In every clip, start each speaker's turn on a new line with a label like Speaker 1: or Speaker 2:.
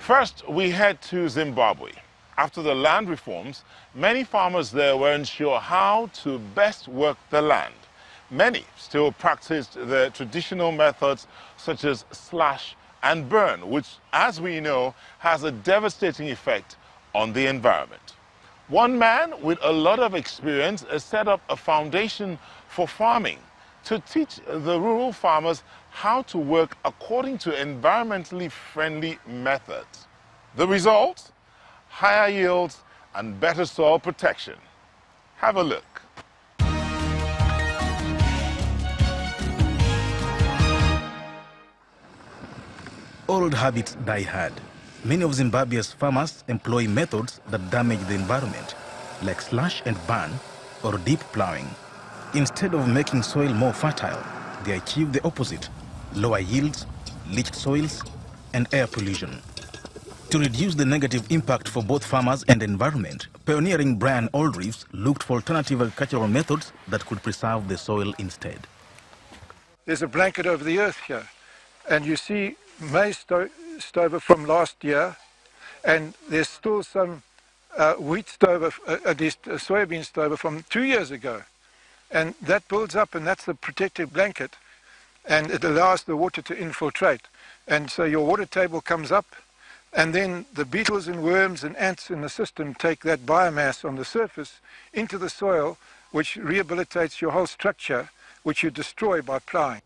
Speaker 1: First, we head to Zimbabwe. After the land reforms, many farmers there weren't sure how to best work the land. Many still practiced the traditional methods such as slash and burn, which, as we know, has a devastating effect on the environment. One man with a lot of experience has set up a foundation for farming to teach the rural farmers how to work according to environmentally friendly methods. The result? Higher yields and better soil protection. Have a look.
Speaker 2: Old habits die hard. Many of Zimbabwe's farmers employ methods that damage the environment, like slash and burn or deep plowing. Instead of making soil more fertile, they achieve the opposite: lower yields, leached soils, and air pollution. To reduce the negative impact for both farmers and environment, pioneering Brian Aldreves looked for alternative agricultural methods that could preserve the soil instead.
Speaker 3: There's a blanket over the earth here, and you see maize stover from last year, and there's still some wheat stover, at least soybean stover from 2 years ago. And that builds up, and that's the protective blanket, and it allows the water to infiltrate. And so your water table comes up, and then the beetles and worms and ants in the system take that biomass on the surface into the soil, which rehabilitates your whole structure, which you destroy by plowing.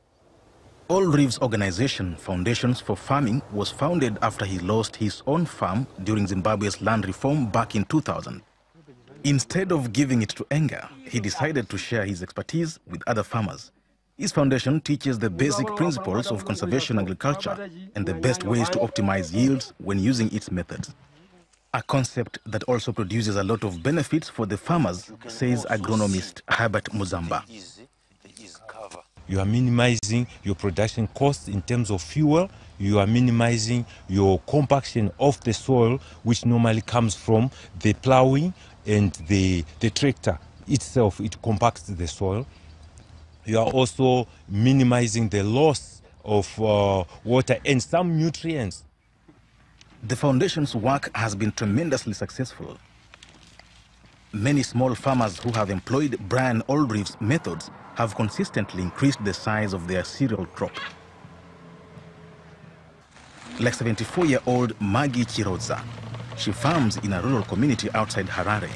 Speaker 2: Aldreves' organization, Foundations for Farming, was founded after he lost his own farm during Zimbabwe's land reform back in 2000. Instead of giving it to Enga, he decided to share his expertise with other farmers. His foundation teaches the basic principles of conservation agriculture and the best ways to optimize yields when using its methods. A concept that also produces a lot of benefits for the farmers, says agronomist Herbert Muzamba.
Speaker 4: You are minimizing your production costs in terms of fuel. You are minimizing your compaction of the soil, which normally comes from the plowing and the tractor itself. It compacts the soil. You are also minimizing the loss of water and some nutrients.
Speaker 2: The foundation's work has been tremendously successful. Many small farmers who have employed Brian Aldreves' methods have consistently increased the size of their cereal crop. Like 74-year-old Maggie Chiroza, she farms in a rural community outside Harare.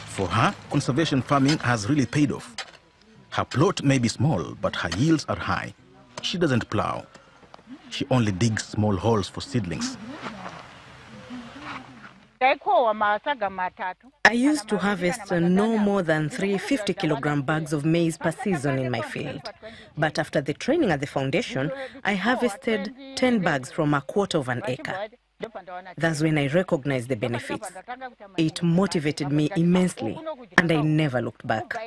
Speaker 2: For her, conservation farming has really paid off. Her plot may be small, but her yields are high. She doesn't plow. She only digs small holes for seedlings.
Speaker 5: I used to harvest no more than 3 50-kilogram bags of maize per season in my field. But after the training at the foundation, I harvested 10 bags from 1/4 of an acre. That's when I recognized the benefits. It motivated me immensely, and I never looked back.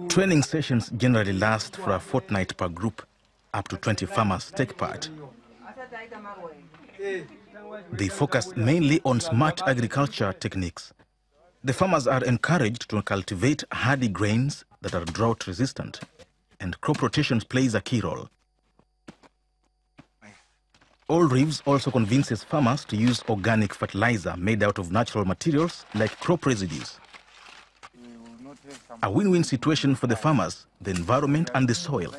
Speaker 2: Training sessions generally last for a fortnight per group. Up to 20 farmers take part. They focus mainly on smart agriculture techniques. The farmers are encouraged to cultivate hardy grains that are drought resistant, and crop rotation plays a key role. Aldreves also convinces farmers to use organic fertilizer made out of natural materials like crop residues. A win-win situation for the farmers, the environment and the soil.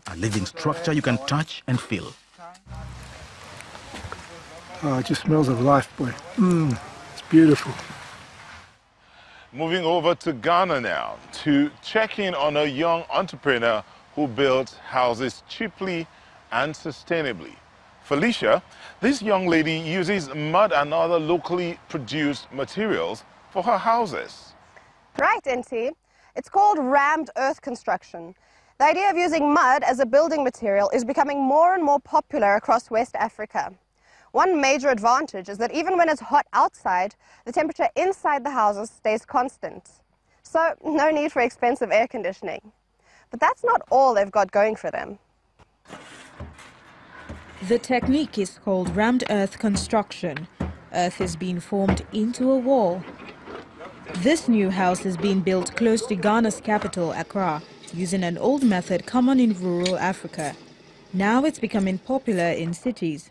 Speaker 2: A living structure you can touch and feel.
Speaker 3: Oh, it just smells of life, boy. It's beautiful.
Speaker 1: Moving over to Ghana now to check in on a young entrepreneur who builds houses cheaply and sustainably. Felicia, this young lady uses mud and other locally produced materials for her houses.
Speaker 6: Right, NT. It's called rammed earth construction. The idea of using mud as a building material is becoming more and more popular across West Africa. One major advantage is that even when it's hot outside, the temperature inside the houses stays constant. So, no need for expensive air conditioning. But that's not all they've got going for them.
Speaker 7: The technique is called rammed earth construction. Earth is being formed into a wall. This new house is being built close to Ghana's capital, Accra, using an old method common in rural Africa. Now it's becoming popular in cities.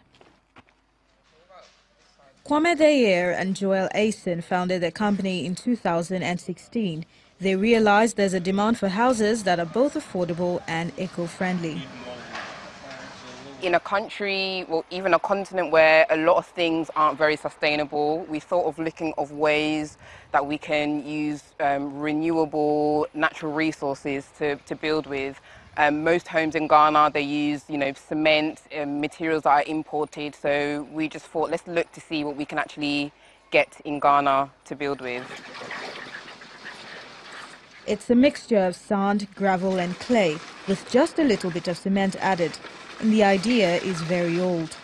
Speaker 7: Kwame Deyer and Joel Asen founded the company in 2016. They realized there's a demand for houses that are both affordable and eco-friendly.
Speaker 8: In a country, or even a continent where a lot of things aren't very sustainable, we thought of looking of ways that we can use renewable natural resources to build with. Most homes in Ghana, they use, cement, materials that are imported. So we just thought, let's look to see what we can actually get in Ghana to build with.
Speaker 7: It's a mixture of sand, gravel and clay, with just a little bit of cement added. And the idea is very old.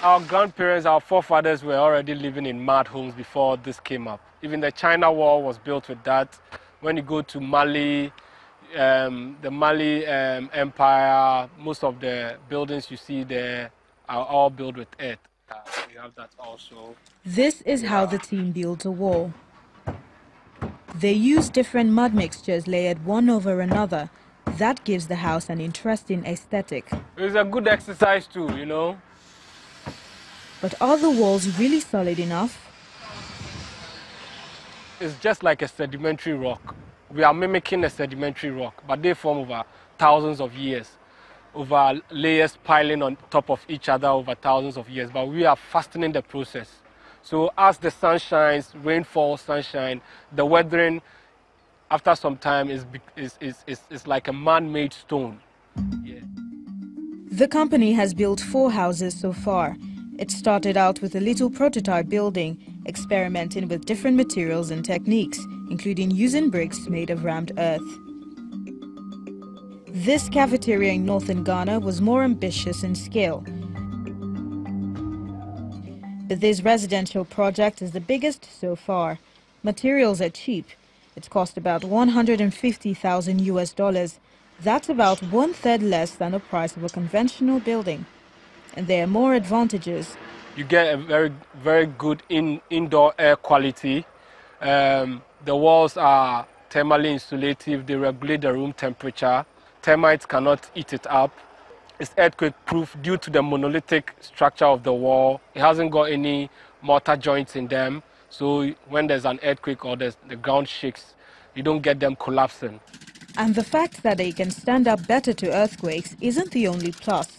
Speaker 9: Our grandparents, our forefathers were already living in mud homes before this came up. Even the China Wall was built with that. When you go to Mali, the Mali Empire, most of the buildings you see there are all built with earth. We have that also.
Speaker 7: This is how the team builds a wall. They use different mud mixtures layered one over another. That gives the house an interesting aesthetic.
Speaker 9: It's a good exercise too,
Speaker 7: But are the walls really solid enough?
Speaker 9: It's just like a sedimentary rock. We are mimicking a sedimentary rock, but they form over thousands of years, over layers piling on top of each other over thousands of years. But we are fastening the process. So as the sun shines, rainfall, sunshine, the weathering, after some time, is like a man-made stone. Yeah.
Speaker 7: The company has built 4 houses so far. It started out with a little prototype building, experimenting with different materials and techniques, including using bricks made of rammed earth. This cafeteria in northern Ghana was more ambitious in scale. But this residential project is the biggest so far. Materials are cheap. It's cost about $150,000 US. That's about 1/3 less than the price of a conventional building. And there are more advantages.
Speaker 9: You get a very, very good indoor air quality. The walls are thermally insulative. They regulate the room temperature. Termites cannot eat it up. It's earthquake-proof due to the monolithic structure of the wall. It hasn't got any mortar joints in them. So when there's an earthquake or the ground shakes, you don't get them collapsing.
Speaker 7: And the fact that they can stand up better to earthquakes isn't the only plus.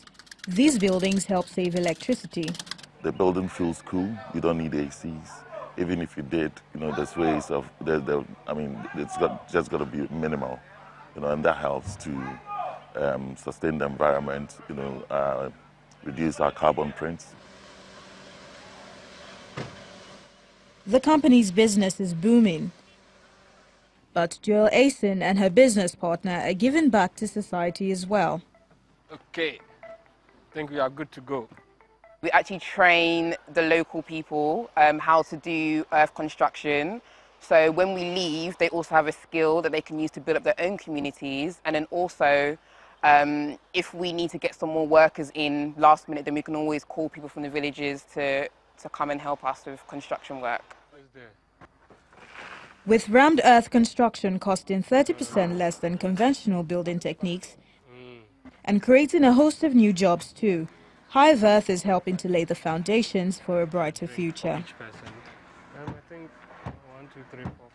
Speaker 7: These buildings help save electricity.
Speaker 10: The building feels cool. You don't need ACs. Even if you did, there's ways of, it's just got to be minimal, and that helps to sustain the environment, reduce our carbon prints.
Speaker 7: The company's business is booming. But Joel Asen and her business partner are giving back to society as well.
Speaker 9: Okay, I think we are good to go.
Speaker 8: We actually train the local people how to do earth construction. So when we leave, they also have a skill that they can use to build up their own communities. And then also, if we need to get some more workers in last minute, then we can always call people from the villages to come and help us with construction work.
Speaker 7: With rammed earth construction costing 30% less than conventional building techniques and creating a host of new jobs too, Hive Earth is helping to lay the foundations for a brighter future.
Speaker 9: I think 1, 2, 3, 4.